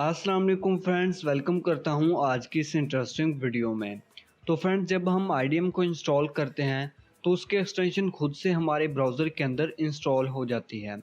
अस्सलाम वालेकुम friends, welcome करता हूं आज की इस इंटरेस्टिंग वीडियो में। तो फ्रेंड्स, जब हम आईडीएम को इंस्टॉल करते हैं तो उसके एक्सटेंशन खुद से हमारे ब्राउज़र के अंदर इंस्टॉल हो जाती है,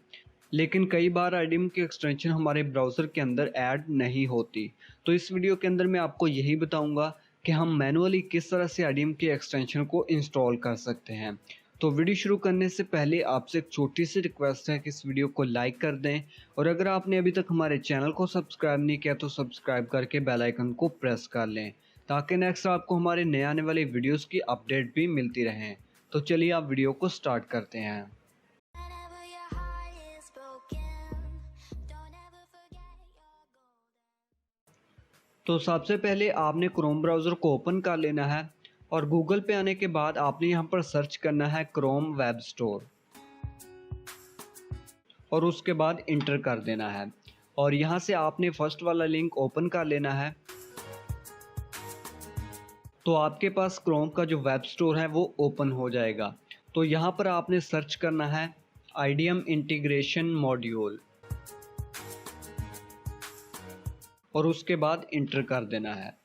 लेकिन कई बार आईडीएम की एक्सटेंशन हमारे ब्राउज़र के अंदर ऐड नहीं होती। तो इस वीडियो के अंदर मैं आपको यही बताऊंगा कि हम मैनुअली किस तरह से आईडीएम की एक्सटेंशन को इंस्टॉल कर सकते हैं। तो वीडियो शुरू करने से पहले आपसे एक छोटी सी रिक्वेस्ट है कि इस वीडियो को लाइक कर दें, और अगर आपने अभी तक हमारे चैनल को सब्सक्राइब नहीं किया तो सब्सक्राइब करके बेल आइकन को प्रेस कर लें, ताकि नेक्स्ट आपको हमारे नए आने वाले वीडियोस की अपडेट भी मिलती रहें। तो चलिए आप वीडियो को स्टार्ट करते हैं। तो सबसे पहले आपने क्रोम ब्राउज़र को ओपन कर लेना है, और गूगल पे आने के बाद आपने यहाँ पर सर्च करना है क्रोम वेब स्टोर, और उसके बाद इंटर कर देना है। और यहाँ से आपने फर्स्ट वाला लिंक ओपन कर लेना है। तो आपके पास क्रोम का जो वेब स्टोर है वो ओपन हो जाएगा। तो यहाँ पर आपने सर्च करना है आईडीएम इंटीग्रेशन मॉड्यूल, और उसके बाद इंटर कर देना है।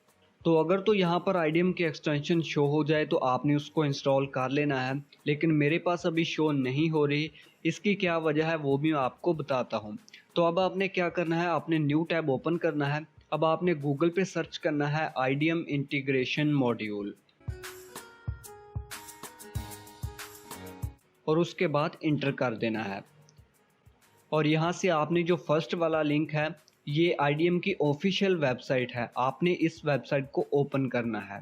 तो अगर तो यहाँ पर आईडीएम की एक्सटेंशन शो हो जाए तो आपने उसको इंस्टॉल कर लेना है, लेकिन मेरे पास अभी शो नहीं हो रही। इसकी क्या वजह है वो भी मैं आपको बताता हूँ। तो अब आपने क्या करना है, आपने न्यू टैब ओपन करना है। अब आपने गूगल पे सर्च करना है आईडीएम इंटीग्रेशन मॉड्यूल, और उसके बाद इंटर कर देना है। और यहाँ से आपने जो फर्स्ट वाला लिंक है, ये आईडीएम की ऑफिशियल वेबसाइट है, आपने इस वेबसाइट को ओपन करना है।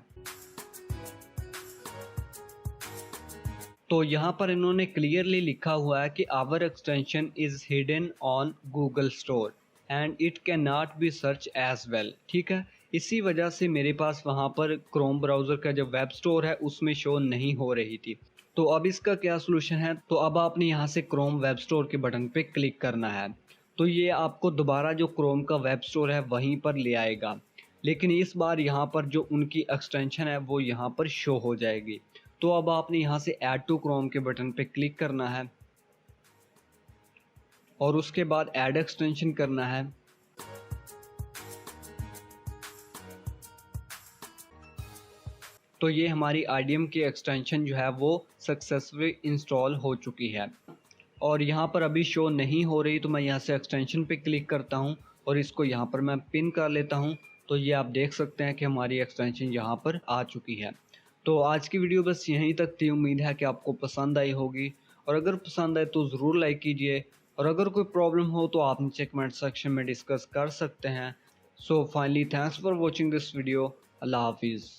तो यहाँ पर इन्होंने क्लियरली लिखा हुआ है कि our extension is hidden on Google store and it can not be search as well. ठीक है, इसी वजह से मेरे पास वहाँ पर क्रोम ब्राउज़र का जो वेब स्टोर है उसमें शो नहीं हो रही थी। तो अब इसका क्या सलूशन है, तो अब आपने यहाँ से क्रोम वेब स्टोर के बटन पे क्लिक करना है। तो ये आपको दोबारा जो क्रोम का वेब स्टोर है वहीं पर ले आएगा, लेकिन इस बार यहाँ पर जो उनकी एक्सटेंशन है वो यहाँ पर शो हो जाएगी। तो अब आपने यहाँ से ऐड टू क्रोम के बटन पे क्लिक करना है, और उसके बाद ऐड एक्सटेंशन करना है। तो ये हमारी आईडीएम की एक्सटेंशन जो है वो सक्सेसफुली इंस्टॉल हो चुकी है, और यहाँ पर अभी शो नहीं हो रही। तो मैं यहाँ से एक्सटेंशन पे क्लिक करता हूँ, और इसको यहाँ पर मैं पिन कर लेता हूँ। तो ये आप देख सकते हैं कि हमारी एक्सटेंशन यहाँ पर आ चुकी है। तो आज की वीडियो बस यहीं तक थी। उम्मीद है कि आपको पसंद आई होगी, और अगर पसंद आए तो ज़रूर लाइक कीजिए, और अगर कोई प्रॉब्लम हो तो आप नीचे कमेंट सेक्शन में डिस्कस कर सकते हैं। So finally thanks for watching this video. अल्लाह हाफिज़।